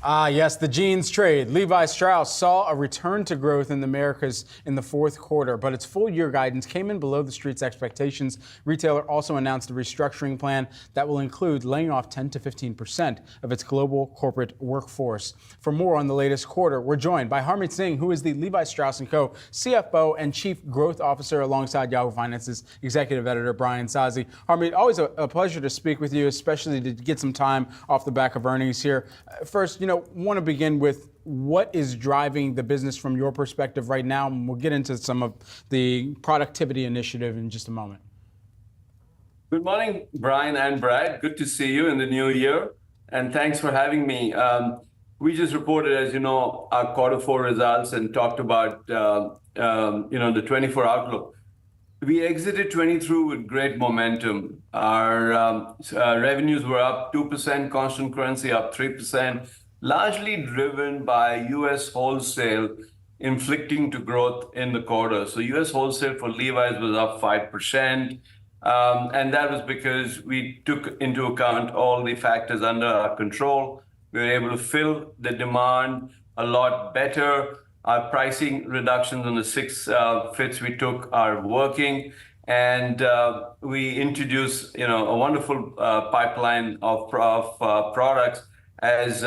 Ah, yes, the jeans trade. Levi Strauss saw a return to growth in the Americas in the fourth quarter, but its full-year guidance came in below the street's expectations. Retailer also announced a restructuring plan that will include laying off 10 to 15% of its global corporate workforce. For more on the latest quarter, we're joined by Harmeet Singh, who is the Levi Strauss & Co. CFO and Chief Growth Officer, alongside Yahoo Finance's Executive Editor, Brian Sazi. Harmeet, always a pleasure to speak with you, especially to get some time off the back of earnings here. First, want to begin with what is driving the business from your perspective right now, and we'll get into some of the productivity initiative in just a moment. Good morning, Brian and Brad. Good to see you in the new year, and thanks for having me. We just reported, as you know, our quarter four results and talked about the 24 outlook. We exited 23 with great momentum. Our revenues were up 2%, constant currency up 3%. Largely driven by U.S. wholesale inflecting to growth in the quarter. So U.S. wholesale for Levi's was up 5%. And that was because we took into account all the factors under our control. We were able to fill the demand a lot better. Our pricing reductions on the 6 fits we took are working. And we introduced a wonderful pipeline of products as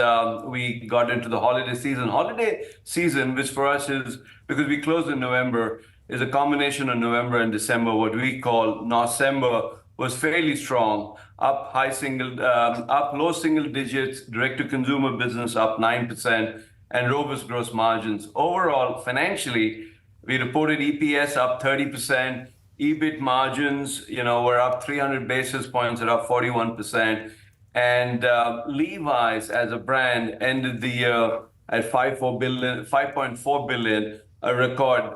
we got into the holiday season. Holiday season, which for us is, because we closed in November, is a combination of November and December. What we call Nocember was fairly strong, up low single digits, direct-to-consumer business up 9%, and robust gross margins. Overall, financially, we reported EPS up 30%, EBIT margins, were up 300 basis points at up 41%. And Levi's as a brand ended the year at $5.4 billion, a record,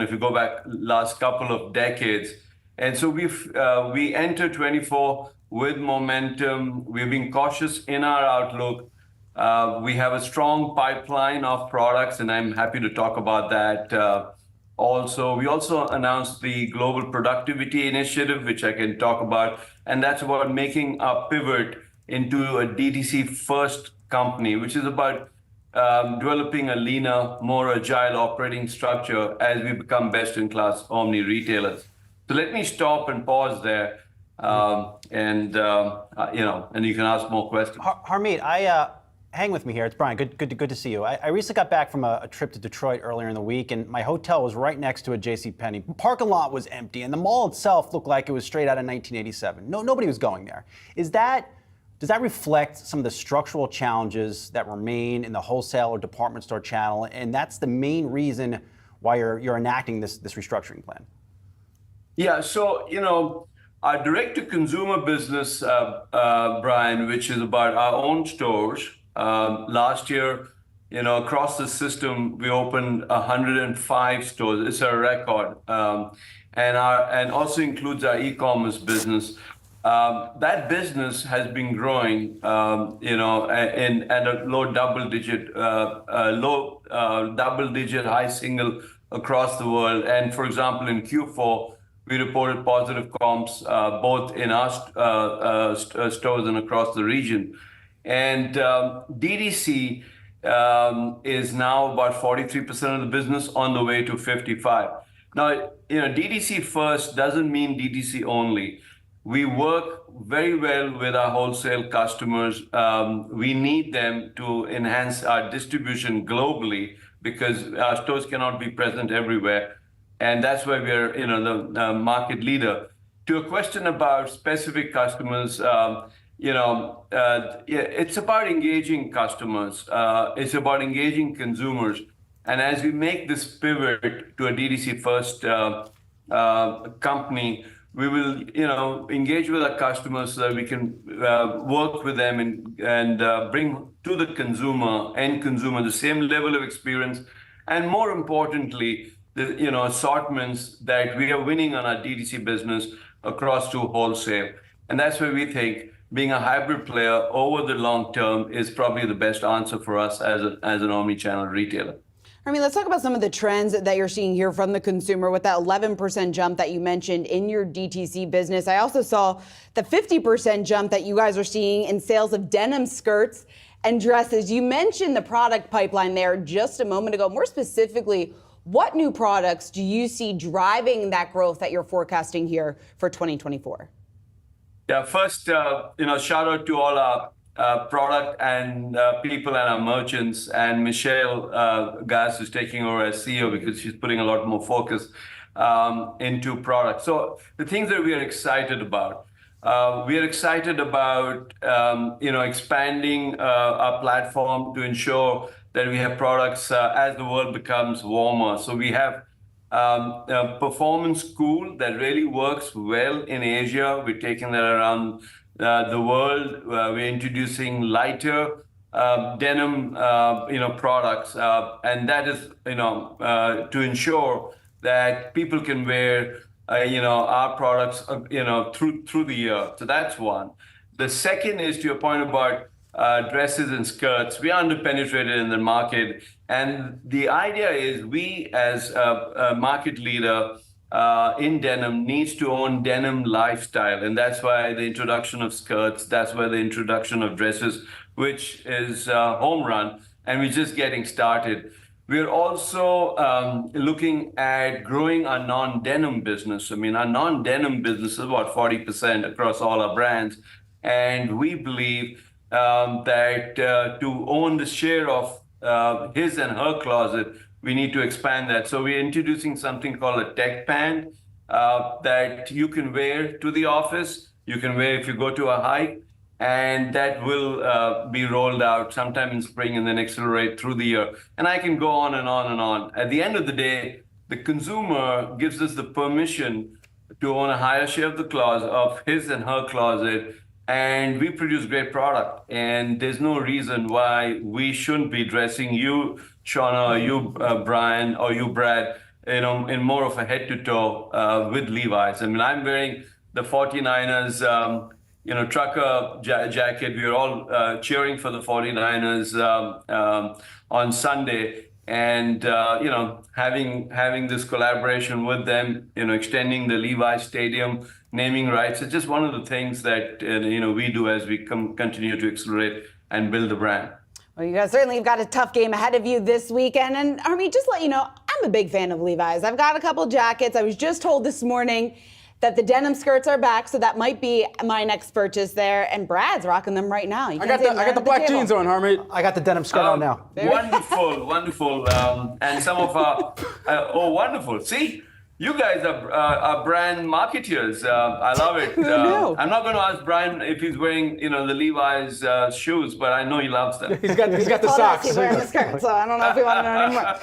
if you go back last couple of decades. And so we entered 24 with momentum. We've been cautious in our outlook. We have a strong pipeline of products, and I'm happy to talk about that. We also announced the Global Productivity Initiative, which I can talk about, and that's about making a pivot into a DTC first company, which is about developing a leaner, more agile operating structure as we become best-in-class omni retailers. So let me stop and pause there, and you can ask more questions. Harmeet, hang with me here. It's Brian. Good to see you. I recently got back from a trip to Detroit earlier in the week, and my hotel was right next to a JCPenney. The parking lot was empty, and the mall itself looked like it was straight out of 1987. Nobody was going there. Does that reflect some of the structural challenges that remain in the wholesale or department store channel, and that's the main reason why you're enacting this restructuring plan? Yeah. So our direct-to-consumer business, Brian, which is about our own stores. Last year, across the system, we opened 105 stores. It's a record, and also includes our e-commerce business. That business has been growing, at a low double-digit, high single across the world. And for example, in Q4, we reported positive comps both in our stores and across the region. And DTC is now about 43% of the business, on the way to 55%. Now, DTC first doesn't mean DTC only. We work very well with our wholesale customers. We need them to enhance our distribution globally because our stores cannot be present everywhere. And that's why we're the market leader. To a question about specific customers, it's about engaging customers. It's about engaging consumers. And as we make this pivot to a DTC first company, we will, engage with our customers so that we can work with them and bring to the end consumer, the same level of experience, and more importantly, the assortments that we are winning on our DTC business across to wholesale. And that's where we think being a hybrid player over the long term is probably the best answer for us as an omni-channel retailer. Let's talk about some of the trends that you're seeing here from the consumer with that 11% jump that you mentioned in your DTC business. I also saw the 50% jump that you guys are seeing in sales of denim skirts and dresses. You mentioned the product pipeline there just a moment ago. More specifically, what new products do you see driving that growth that you're forecasting here for 2024? Yeah, first, shout out to all our product and people and our merchants, and Michelle Gass is taking over as CEO because she's putting a lot more focus into product. So the things that we are excited about, expanding our platform to ensure that we have products as the world becomes warmer. So we have a performance cool that really works well in Asia. We're taking that around the world. We're introducing lighter denim, products, and that is, to ensure that people can wear, our products, through the year. So that's one. The second is to your point about dresses and skirts. We are underpenetrated in the market, and the idea is we, as a market leader in denim, needs to own denim lifestyle, and that's why the introduction of skirts, that's why the introduction of dresses, which is home run, and we're just getting started. We're also looking at growing our non-denim business. I mean, our non-denim business is about 40% across all our brands, and we believe that to own the share of his and her closet, we need to expand that. So we're introducing something called a tech pant that you can wear to the office, you can wear if you go to a hike, and that will be rolled out sometime in spring and then accelerate through the year. And I can go on and on and on. At the end of the day, the consumer gives us the permission to own a higher share of the closet, of his and her closet, and we produce great product. And there's no reason why we shouldn't be dressing you, Shauna, or you, Brian, or you, Brad, in more of a head-to-toe with Levi's. I mean, I'm wearing the 49ers, trucker jacket. We were all cheering for the 49ers on Sunday. And, having this collaboration with them, extending the Levi's Stadium naming rights, it's just one of the things that, we do as we continue to accelerate and build the brand. Well, you guys certainly have got a tough game ahead of you this weekend. And Harmeet, just to let you know, I'm a big fan of Levi's. I've got a couple jackets. I was just told this morning that the denim skirts are back, so that might be my next purchase there. And Brad's rocking them right now. I got the black jeans on, Harmeet. I got the denim skirt on now. Wonderful. And some of our, wonderful. See, you guys are brand marketeers. I love it. Who knew? I'm not going to ask Brian if he's wearing, the Levi's shoes, but I know he loves them. He's got the Well, socks. he's wearing the skirt, so I don't know if we want to know anymore.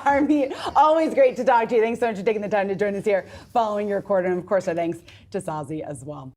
Harmeet, always great to talk to you. Thanks so much for taking the time to join us here following your quarter. And of course, our thanks to Sazi as well.